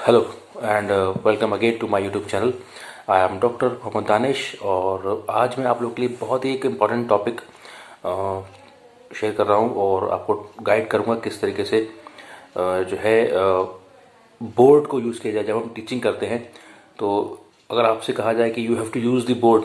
Hello and welcome again to my YouTube channel. I am doctor Mohammad Danish और आज मैं आप लोग के लिए बहुत ही एक इम्पॉर्टेंट टॉपिक शेयर कर रहा हूँ और आपको गाइड करूँगा किस तरीके से जो है बोर्ड को यूज़ किया जाए जब हम टीचिंग करते हैं। तो अगर आपसे कहा जाए कि you have to use the board,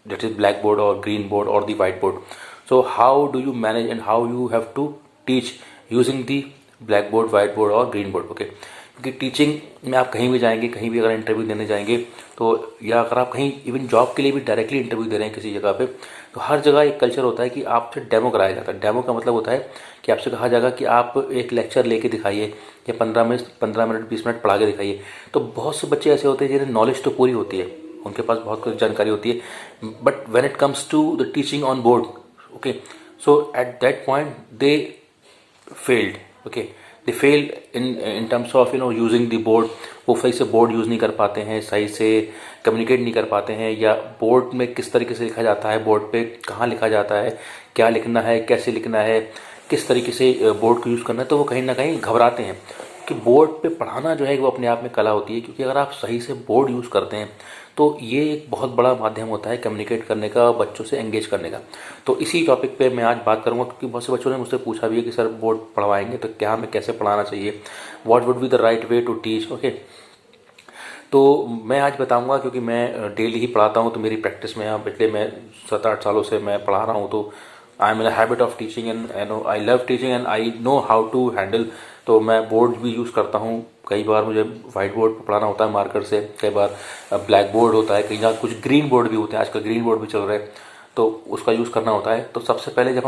that is blackboard or green board or the whiteboard, so how do you manage and how you have to teach using the blackboard, whiteboard और green board? okay, क्योंकि teaching में आप कहीं भी जाएंगे, कहीं भी अगर इंटरव्यू देने जाएंगे तो, या अगर आप कहीं इवन जॉब के लिए भी डायरेक्टली इंटरव्यू दे रहे हैं किसी जगह पे, तो हर जगह एक कल्चर होता है कि आपसे डेमो कराया जाता है। डेमो का मतलब होता है कि आपसे कहा जाएगा कि आप एक लेक्चर लेके दिखाइए या 15 मिनट 20 मिनट पढ़ा के दिखाइए। तो बहुत से बच्चे ऐसे होते हैं जिन्हें नॉलेज तो पूरी होती है, उनके पास बहुत कुछ जानकारी होती है, but when it comes to the teaching on board, okay, so at that point they failed. Okay, they fail in terms of using the board. वो सही से बोर्ड यूज़ नहीं कर पाते हैं, सही से कम्युनिकेट नहीं कर पाते हैं, या बोर्ड में किस तरीके से लिखा जाता है, बोर्ड पे कहाँ लिखा जाता है, क्या लिखना है, कैसे लिखना है, किस तरीके से बोर्ड को यूज़ करना है, तो वो कहीं ना कहीं घबराते हैं। कि बोर्ड पे पढ़ाना जो है वो अपने आप में कला होती है, क्योंकि अगर आप सही से बोर्ड यूज़ करते हैं तो ये एक बहुत बड़ा माध्यम होता है कम्युनिकेट करने का, बच्चों से एंगेज करने का। तो इसी टॉपिक पे मैं आज बात करूंगा, क्योंकि बहुत से बच्चों ने मुझसे पूछा भी है कि सर बोर्ड पढ़वाएंगे तो क्या हमें कैसे पढ़ाना चाहिए, what would be the right way to teach. Okay, तो मैं आज बताऊंगा, क्योंकि मैं डेली ही पढ़ाता हूं, तो मेरी प्रैक्टिस में पिछले मैं 7-8 सालों से मैं पढ़ा रहा हूं, तो I am in habit of teaching and I love teaching and I know how to handle. तो मैं बोर्ड भी यूज़ करता हूँ, कई बार मुझे वाइट बोर्ड पर पढ़ाना होता है मार्कर से, कई बार ब्लैक बोर्ड होता है, कई जगह कुछ ग्रीन बोर्ड भी होते हैं, आजकल ग्रीन बोर्ड भी चल रहे हैं, तो उसका यूज़ करना होता है। तो सबसे पहले जब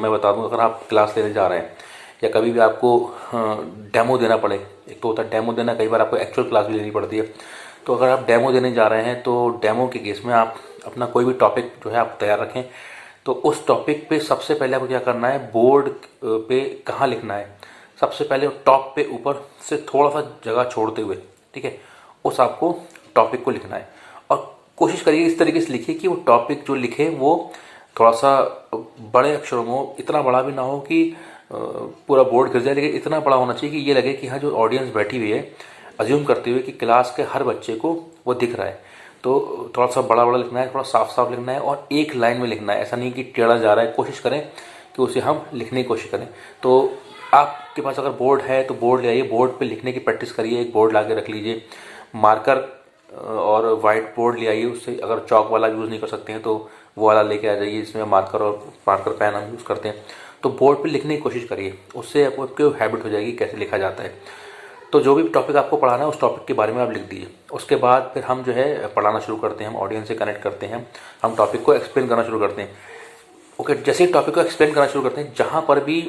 मैं बता दूँ, अगर आप क्लास लेने जा रहे हैं या कभी भी आपको डेमो देना पड़े, एक तो होता है डेमो देना, कई बार आपको एक्चुअल क्लास भी लेनी पड़ती है। तो अगर आप डेमो देने जा रहे हैं तो डेमो के केस में आप अपना कोई भी टॉपिक जो है आप तैयार रखें। तो उस टॉपिक पे सबसे पहले आपको क्या करना है, बोर्ड पे कहाँ लिखना है, सबसे पहले टॉप पे ऊपर से थोड़ा सा जगह छोड़ते हुए, ठीक है, उस आपको टॉपिक को लिखना है। और कोशिश करिए इस तरीके से लिखिए कि वो टॉपिक जो लिखे वो थोड़ा सा बड़े अक्षरों में हो, इतना बड़ा भी ना हो कि पूरा बोर्ड गिर जाए, लेकिन इतना बड़ा होना चाहिए कि ये लगे कि हाँ, जो ऑडियंस बैठी हुई है, अज्यूम करते हुए कि क्लास के हर बच्चे को वो दिख रहा है। तो थोड़ा सा बड़ा बड़ा लिखना है, थोड़ा साफ साफ लिखना है और एक लाइन में लिखना है, ऐसा नहीं कि टेढ़ा जा रहा है। कोशिश करें कि उसे हम लिखने की कोशिश करें। तो आपके पास अगर बोर्ड है तो बोर्ड ले आइए, बोर्ड पे लिखने की प्रैक्टिस करिए, एक बोर्ड ला के रख लीजिए, मार्कर और वाइट बोर्ड ले आइए, उससे अगर चौक वाला यूज़ नहीं कर सकते हैं तो वो वाला लेके आ जाइए जिसमें मार्कर पेन हम यूज़ करते हैं। तो बोर्ड पे लिखने की कोशिश करिए, उससे आपको हैबिट हो जाएगी कैसे लिखा जाता है। तो जो भी टॉपिक आपको पढ़ाना है उस टॉपिक के बारे में आप लिख दीजिए। उसके बाद फिर हम जो है पढ़ाना शुरू करते हैं, हम ऑडियंस से कनेक्ट करते हैं, हम टॉपिक को एक्सप्लेन करना शुरू करते हैं। ओके, जैसे ही टॉपिक को एक्सप्लेन करना शुरू करते हैं, जहाँ पर भी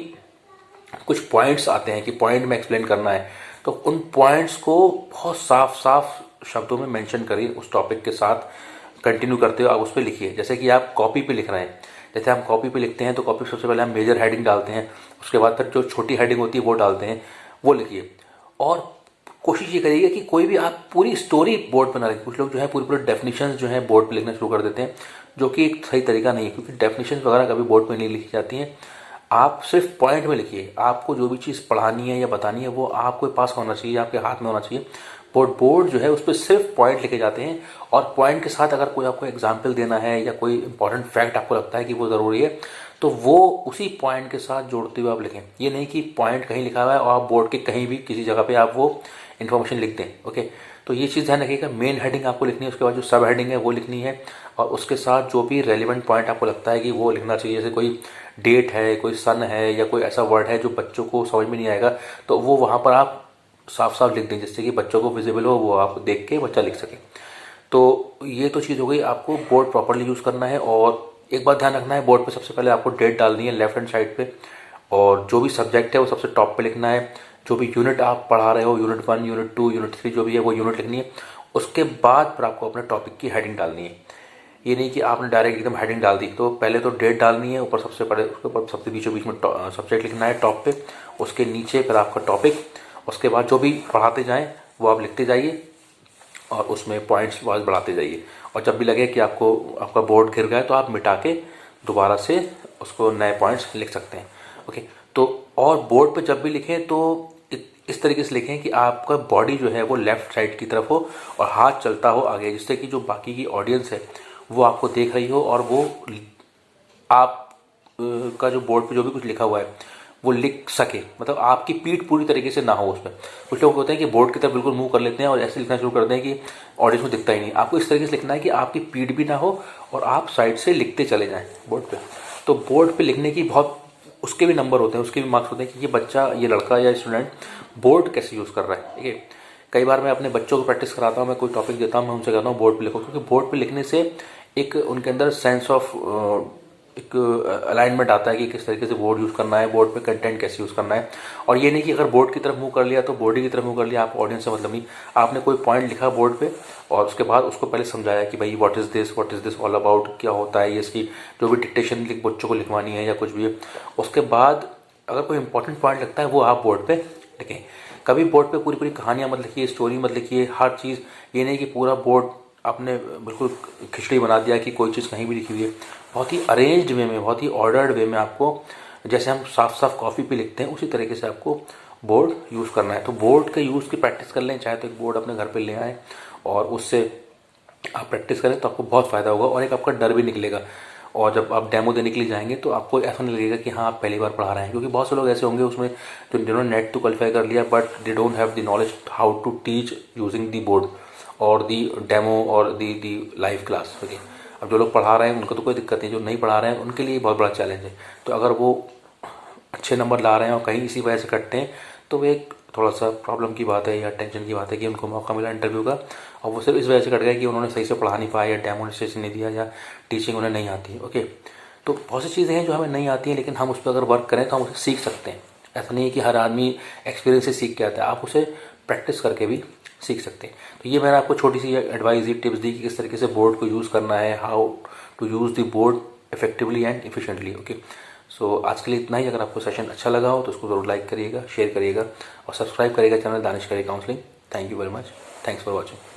कुछ पॉइंट्स आते हैं कि पॉइंट में एक्सप्लेन करना है, तो उन पॉइंट्स को बहुत साफ साफ शब्दों में मेंशन करिए, उस टॉपिक के साथ कंटिन्यू करते हुए आप उस पर लिखिए। जैसे कि आप कॉपी पे लिख रहे हैं, जैसे हम कॉपी पे लिखते हैं तो कॉपी सबसे पहले हम मेजर हेडिंग डालते हैं, उसके बाद फिर जो छोटी हेडिंग होती है वो डालते हैं, वो लिखिए। और कोशिश ये करिएगा कि कोई भी आप पूरी स्टोरी बोर्ड पर ना लिखें। कुछ लोग जो है पूरी पूरी डेफिनेशंस जो है बोर्ड पे लिखना शुरू कर देते हैं, जो कि एक सही तरीका नहीं है, क्योंकि डेफिनेशंस वगैरह कभी बोर्ड पे नहीं लिखी जाती हैं। आप सिर्फ पॉइंट में लिखिए, आपको जो भी चीज़ पढ़ानी है या बतानी है वो आपके पास होना चाहिए, आपके हाथ में होना चाहिए। बोर्ड जो है उस पर सिर्फ पॉइंट लिखे जाते हैं, और पॉइंट के साथ अगर कोई आपको एग्जाम्पल देना है या कोई इंपॉर्टेंट फैक्ट आपको लगता है कि वो ज़रूरी है, तो वो उसी पॉइंट के साथ जोड़ते हुए आप लिखें। ये नहीं कि पॉइंट कहीं लिखा हुआ है और आप बोर्ड के कहीं भी किसी जगह पे आप वो इन्फॉर्मेशन लिख दें। ओके, तो ये चीज़ ध्यान रखिएगा, मेन हेडिंग आपको लिखनी है, उसके बाद जो सब हेडिंग है वो लिखनी है, और उसके साथ जो भी रेलिवेंट पॉइंट आपको लगता है कि वो लिखना चाहिए। जैसे कोई डेट है, कोई सन है, या कोई ऐसा वर्ड है जो बच्चों को समझ में नहीं आएगा, तो वो वहाँ पर आप साफ साफ लिख दें, जिससे कि बच्चों को विजिबल हो, वो आप देख के बच्चा लिख सके। तो ये तो चीज़ हो गई, आपको बोर्ड प्रॉपरली यूज़ करना है। और एक बात ध्यान रखना है, बोर्ड पे सबसे पहले आपको डेट डालनी है लेफ्ट हैंड साइड पे, और जो भी सब्जेक्ट है वो सबसे टॉप पे लिखना है। जो भी यूनिट आप पढ़ा रहे हो, यूनिट 1, यूनिट 2, यूनिट 3 जो भी है वो यूनिट लिखनी है। उसके बाद फिर आपको अपने टॉपिक की हेडिंग डालनी है। ये नहीं कि आपने डायरेक्ट एकदम हेडिंग डाल दी। तो पहले तो डेट डालनी है ऊपर, सबसे पहले उसके ऊपर सबसे बीचों बीच में सब्जेक्ट लिखना है टॉप पे, उसके नीचे फिर आपका टॉपिक, उसके बाद जो भी पढ़ाते जाएं वो आप लिखते जाइए, और उसमें पॉइंट्स वाइज बढ़ाते जाइए। और जब भी लगे कि आपको आपका बोर्ड गिर गया तो आप मिटा के दोबारा से उसको नए पॉइंट्स लिख सकते हैं। ओके, तो और बोर्ड पे जब भी लिखें तो इस तरीके से लिखें कि आपका बॉडी जो है वो लेफ़्ट साइड की तरफ हो और हाथ चलता हो आगे, जिससे कि जो बाकी की ऑडियंस है वो आपको देख रही हो और वो आप का जो बोर्ड पे जो भी कुछ लिखा हुआ है वो लिख सके, मतलब आपकी पीठ पूरी तरीके से ना हो उस पर। कुछ लोग होते हैं कि बोर्ड की तरफ बिल्कुल मुंह कर लेते हैं और ऐसे लिखना शुरू कर दें कि ऑडियंस में दिखता ही नहीं। आपको इस तरीके से लिखना है कि आपकी पीठ भी ना हो और आप साइड से लिखते चले जाएं बोर्ड पे। तो बोर्ड पे लिखने की बहुत उसके भी नंबर होते हैं, उसके भी मार्क्स होते हैं कि ये बच्चा, ये लड़का या स्टूडेंट बोर्ड कैसे यूज़ कर रहा है। ठीक है, कई बार मैं अपने बच्चों को प्रैक्टिस कराता हूँ, मैं कोई टॉपिक देता हूँ, मैं उनसे कहता हूँ बोर्ड पे लिखो, क्योंकि बोर्ड पे लिखने से एक उनके अंदर सेंस ऑफ एक अलाइनमेंट आता है कि किस तरीके से बोर्ड यूज़ करना है, बोर्ड पे कंटेंट कैसे यूज़ करना है। और ये नहीं कि अगर बोर्ड की तरफ मुंह कर लिया तो बोर्ड की तरफ मुंह कर लिया, आप ऑडियंस से मतलब नहीं। आपने कोई पॉइंट लिखा बोर्ड पे और उसके बाद उसको पहले समझाया कि भाई what is this all about, क्या होता है ये, इसकी जो भी डिक्टेशन बच्चों को लिखवानी है या कुछ भी है। उसके बाद अगर कोई इंपॉर्टेंट पॉइंट लगता है वो आप बोर्ड पे लिखें। कभी बोर्ड पे पूरी पूरी कहानियाँ मत लिखिए, स्टोरी मत लिखिए, हर चीज़। ये नहीं कि पूरा बोर्ड आपने बिल्कुल खिचड़ी बना दिया कि कोई चीज़ कहीं भी लिखी हुई है। बहुत ही अरेंज्ड वे में, बहुत ही ऑर्डर्ड वे में आपको, जैसे हम साफ साफ कॉपी पे लिखते हैं उसी तरीके से आपको बोर्ड यूज़ करना है। तो बोर्ड के यूज़ की प्रैक्टिस कर लें, चाहे तो एक बोर्ड अपने घर पे ले आएँ और उससे आप प्रैक्टिस करें तो आपको बहुत फ़ायदा होगा और एक आपका डर भी निकलेगा। और जब आप डेमो देने के लिए जाएंगे तो आपको ऐसा नहीं लगेगा कि हाँ आप पहली बार पढ़ा रहे हैं, क्योंकि बहुत से लोग ऐसे होंगे उसमें जिन्होंने नेट तो क्वालिफाई कर लिया but they don't have the knowledge how to teach using the board और दी डेमो और दी लाइव क्लास। ओके, अब जो लोग पढ़ा रहे हैं उनको तो कोई दिक्कत नहीं, जो नहीं पढ़ा रहे हैं उनके लिए बहुत बड़ा चैलेंज है। तो अगर वो अच्छे नंबर ला रहे हैं और कहीं इसी वजह से कटते हैं तो वो एक थोड़ा सा प्रॉब्लम की बात है या टेंशन की बात है कि उनको मौका मिला इंटरव्यू का और वो सिर्फ इस वजह से कट गया कि उन्होंने सही से पढ़ा नहीं पाया या डेमोन्स्ट्रेशन नहीं दिया या टीचिंग उन्हें नहीं आती है। ओके, तो बहुत सी चीज़ें हैं जो हमें नहीं आती हैं, लेकिन हम उस पर अगर वर्क करें तो हम उसे सीख सकते हैं। ऐसा नहीं है कि हर आदमी एक्सपीरियंस से सीख के आता है, आप उसे प्रैक्टिस करके भी सीख सकते हैं। तो ये मैंने आपको छोटी सी एडवाइस दी, टिप्स दी कि किस तरीके से बोर्ड को यूज़ करना है, how to use the board effectively and efficiently. Okay, so आज के लिए इतना ही। अगर आपको सेशन अच्छा लगा हो तो उसको ज़रूर लाइक करिएगा, शेयर करिएगा और सब्सक्राइब करिएगा channel Danish career counselling. Thank you very much, thanks for watching.